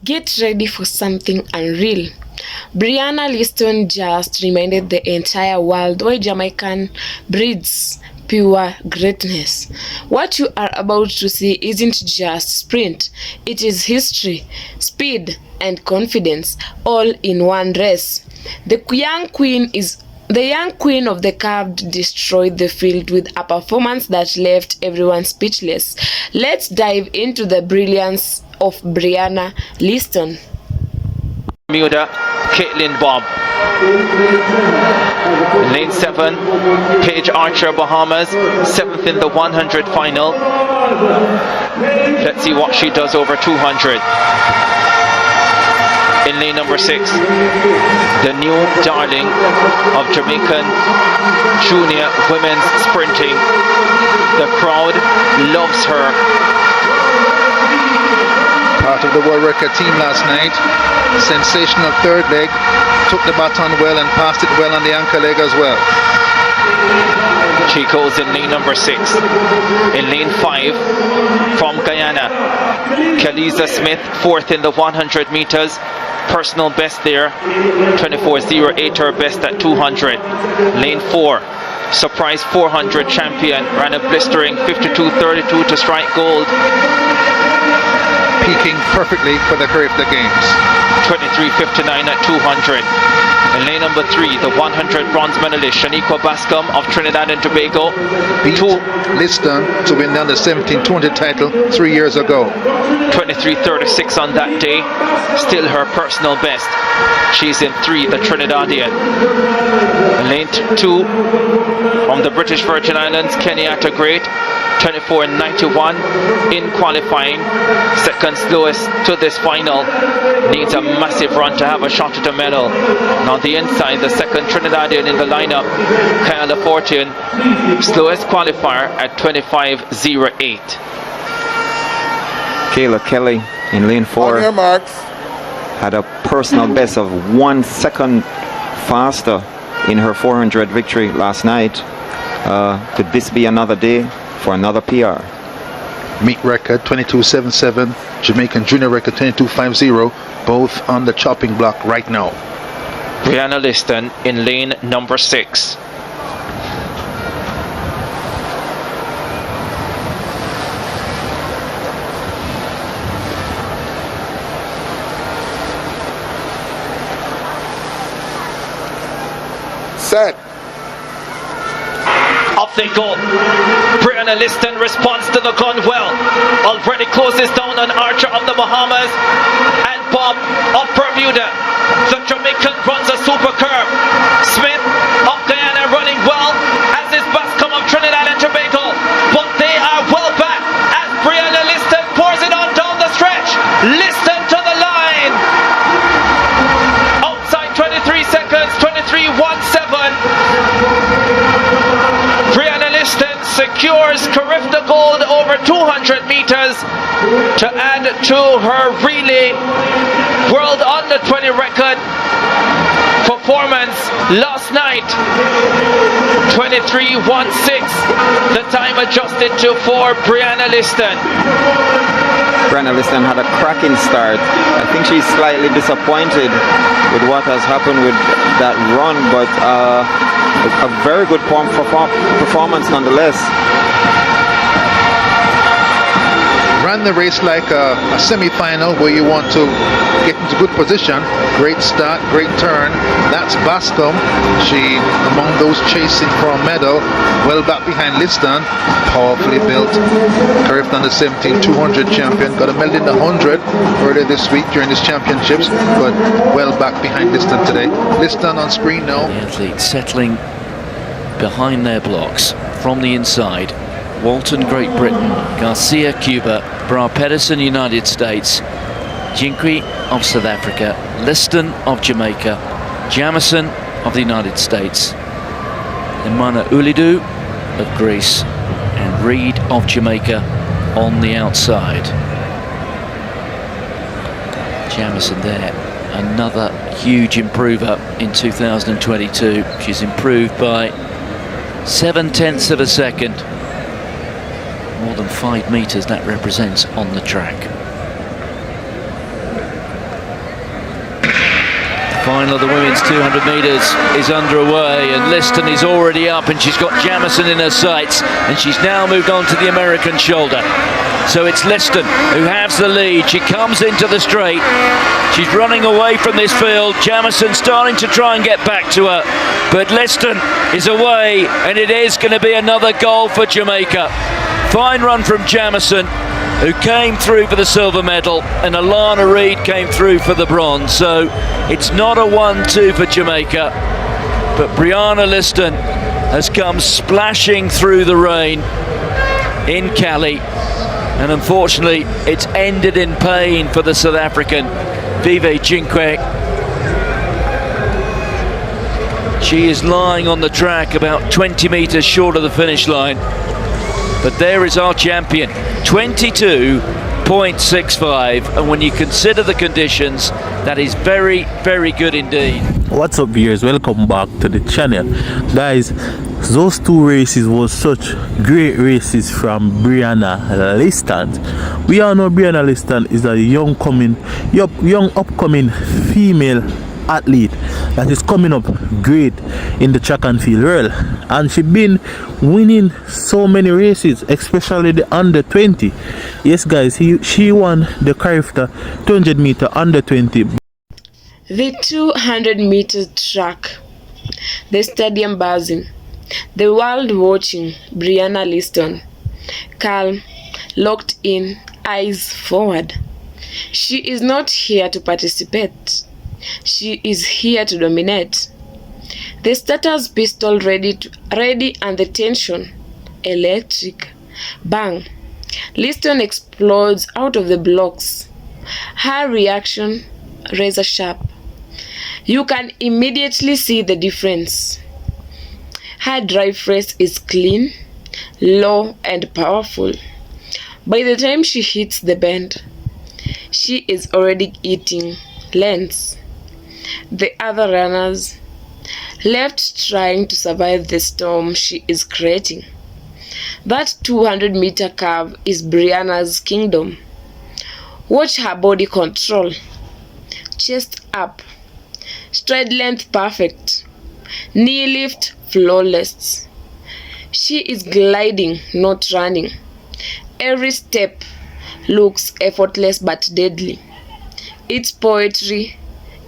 Get ready for something unreal. Briana Lyston just reminded the entire world why Jamaican breeds pure greatness. What you are about to see isn't just sprint, it is history, speed, and confidence all in one race. The young queen of the curved destroyed the field with a performance that left everyone speechless. Let's dive into the brilliance of Briana Lyston. Bermuda, Caitlin Bob. Lane 7, Paige Archer, Bahamas, 7th in the 100 final. Let's see what she does over 200. In lane number 6, the new darling of Jamaican junior women's sprinting. The crowd loves her. Part of the world record team last night. Sensational third leg. Took the baton well and passed it well on the anchor leg as well. She goes in lane number 6. In lane 5, from Guyana, Kaliza Smith, 4th in the 100 meters. Personal best there, 24.08, her best at 200. Lane 4, surprise 400 champion, ran a blistering 52.32 to strike gold. Peaking perfectly for the Caribbean Games. 23.59 at 200. In lane number 3, the 100 bronze medalist Shaniqua Bascom of Trinidad and Tobago beat Lyston to win the under 17 200 title 3 years ago. 23.36 on that day, still her personal best. She's in 3, the Trinidadian. In lane 2, from the British Virgin Islands, Kenyatta Great, 24.91 in qualifying, second slowest to this final. Needs a massive run to have a shot at a medal. And on the inside, the second Trinidadian in the lineup, Kayla Fortune, slowest qualifier at 25.08. Kayla Kelly in lane 4 had a personal best of 1 second faster in her 400 victory last night. Could this be another day for another PR? Meet record 22.77, Jamaican junior record 22.50, both on the chopping block right now. Briana Lyston in lane number 6. Set. Up they go. Briana Lyston responds to the gun well. Already closes down on Archer of the Bahamas and Bob of Bermuda. The Jamaican runs a super curve. Smith of Guyana running well, as is Bascom of Trinidad and Tobago. But they are well back as Briana Lyston pours it on down the stretch. Lyston to the line. Outside 23 seconds, 23.17. Briana Lyston secures Caribbean gold over 200 meters to add to her relay world under 20 record performance last night. 23.16, the time adjusted to for Briana Lyston. Briana Lyston had a cracking start. I think she's slightly disappointed with what has happened with that run, but a very good performance nonetheless. Ran the race like a semi-final where you want to get into good position. Great start, great turn. That's Bascom. She among those chasing for a medal. Well back behind Lyston. Powerfully built. Caribbean under 17 200 champion. Got a medal in the 100 earlier this week during his championships, but well back behind Lyston today. Lyston on screen now. The athletes settling behind their blocks from the inside. Walton, Great Britain, Garcia, Cuba, Bra Pedersen, United States, Jinkri of South Africa, Lyston of Jamaica, Jamison of the United States, Imana Ulidu of Greece, and Reed of Jamaica on the outside. Jamison there, another huge improver in 2022. She's improved by 0.7 of a second. More than 5 meters that represents on the track. Final of the women's 200 metres is underway, and Lyston is already up, and she's got Jamieson in her sights, and she's now moved on to the American shoulder. So it's Lyston who has the lead. She comes into the straight. She's running away from this field. Jamieson starting to try and get back to her, but Lyston is away, and it is going to be another goal for Jamaica. Fine run from Jamieson, who came through for the silver medal, and Alana Reid came through for the bronze. So it's not a 1-2 for Jamaica, but Briana Lyston has come splashing through the rain in Cali, and unfortunately it's ended in pain for the South African Vive Jinque. She is lying on the track about 20 metres short of the finish line. But there is our champion, 22.65, and when you consider the conditions, that is very, very good indeed. What's up, viewers? Welcome back to the channel. Guys, those two races was such great races from Briana Lyston. We all know Briana Lyston is a young upcoming female athlete that is coming up great in the track and field world, and she's been winning so many races, especially the under 20. Yes guys, she won the Carifta 200 meter under 20. The 200 meter track, the stadium buzzing, the world watching. Briana Lyston, calm, locked in, eyes forward. She is not here to participate. She is here to dominate. The starter's pistol ready and the tension electric. Bang! Lyston explodes out of the blocks. Her reaction razor sharp. You can immediately see the difference. Her drive race is clean, low and powerful. By the time she hits the bend, she is already eating lanes. The other runners left trying to survive the storm she is creating. That 200 meter curve is Briana's kingdom. Watch her body control. Chest up, stride length perfect, knee lift flawless. She is gliding, not running. Every step looks effortless but deadly. It's poetry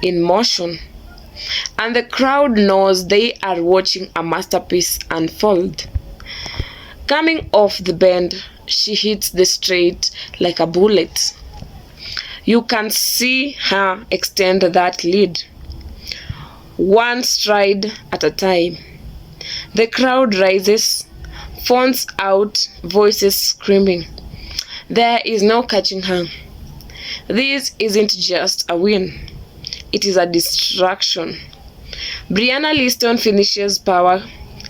in motion, and the crowd knows they are watching a masterpiece unfold. Coming off the bend, she hits the straight like a bullet. You can see her extend that lead, one stride at a time. The crowd rises, phones out, voices screaming. There is no catching her. This isn't just a win, it is a distraction. Briana Lyston finishes power,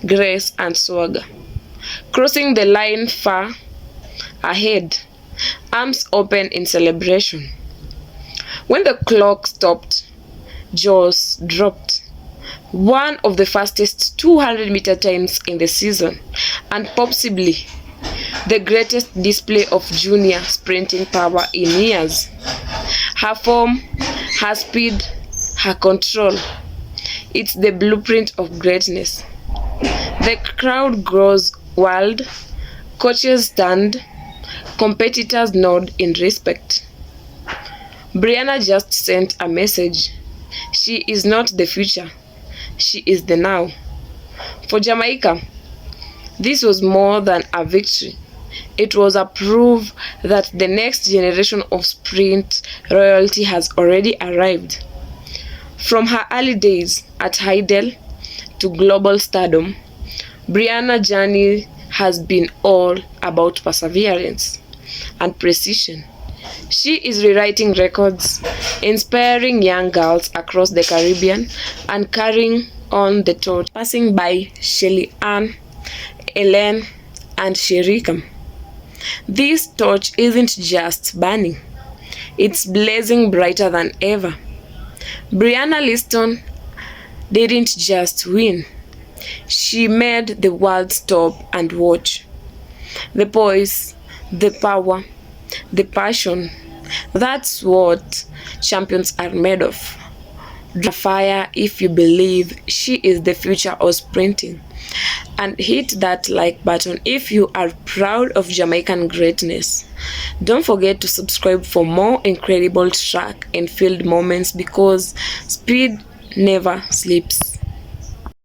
grace and swagger, crossing the line far ahead, arms open in celebration. When the clock stopped, jaws dropped. One of the fastest 200 meter times in the season, and possibly the greatest display of junior sprinting power in years. Her form, her speed, her control, it's the blueprint of greatness. The crowd grows wild, coaches stand, competitors nod in respect. Briana just sent a message. She is not the future, she is the now. For Jamaica, this was more than a victory. It was a proof that the next generation of sprint royalty has already arrived. From her early days at Heidel to global stardom, Briana's journey has been all about perseverance and precision. She is rewriting records, inspiring young girls across the Caribbean, and carrying on the torch, passing by Shelly-Ann, Elaine, and Shericka. This torch isn't just burning, it's blazing brighter than ever. Briana Lyston didn't just win, she made the world stop and watch. The poise, the power, the passion, that's what champions are made of. fire if you believe she is the future of sprinting, and hit that like button if you are proud of Jamaican greatness. Don't forget to subscribe for more incredible track and field moments, because speed never sleeps.